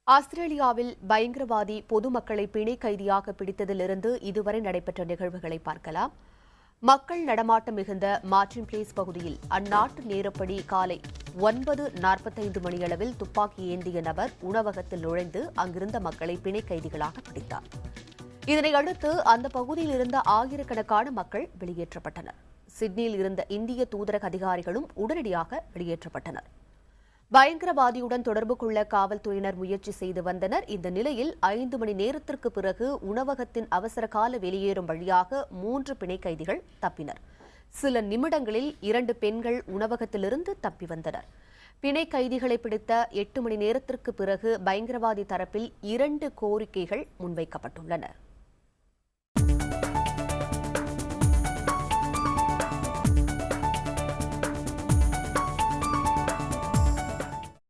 ஆஸ்திரேலியாவில் பயங்கரவாதி பொதுமக்களை பிணை கைதியாக பிடித்ததிலிருந்து இதுவரை நடைபெற்ற நிகழ்வுகளை பார்க்கலாம். மக்கள் நடமாட்டம் மிகுந்த மார்டின் பிளேஸ் பகுதியில் அந்நாட்டு நேரப்படி காலை 9:45 மணியளவில் துப்பாக்கி ஏந்திய நபர் உணவகத்தில் நுழைந்து அங்கிருந்த மக்களை பிணை கைதிகளாக பிடித்தார். இதனையடுத்து அந்த பகுதியில் இருந்த ஆயிரக்கணக்கான மக்கள் வெளியேற்றப்பட்டனர். சிட்னியில் இருந்த இந்திய தூதரக அதிகாரிகளும் உடனடியாக வெளியேற்றப்பட்டனர். பயங்கரவாதியுடன் தொடர்பு கொள்ள காவல்துறையினர் முயற்சி செய்து வந்தனர். இந்த நிலையில் 5 மணி நேரத்திற்கு பிறகு உணவகத்தின் அவசர கால வெளியேறும் வழியாக 3 பிணை கைதிகள் தப்பினர். சில நிமிடங்களில் 2 பெண்கள் உணவகத்திலிருந்து தப்பி வந்தனர். பிணை கைதிகளை பிடித்த 8 மணி நேரத்திற்கு பிறகு பயங்கரவாதி தரப்பில் 2 கோரிக்கைகள் முன்வைக்கப்பட்டுள்ளன.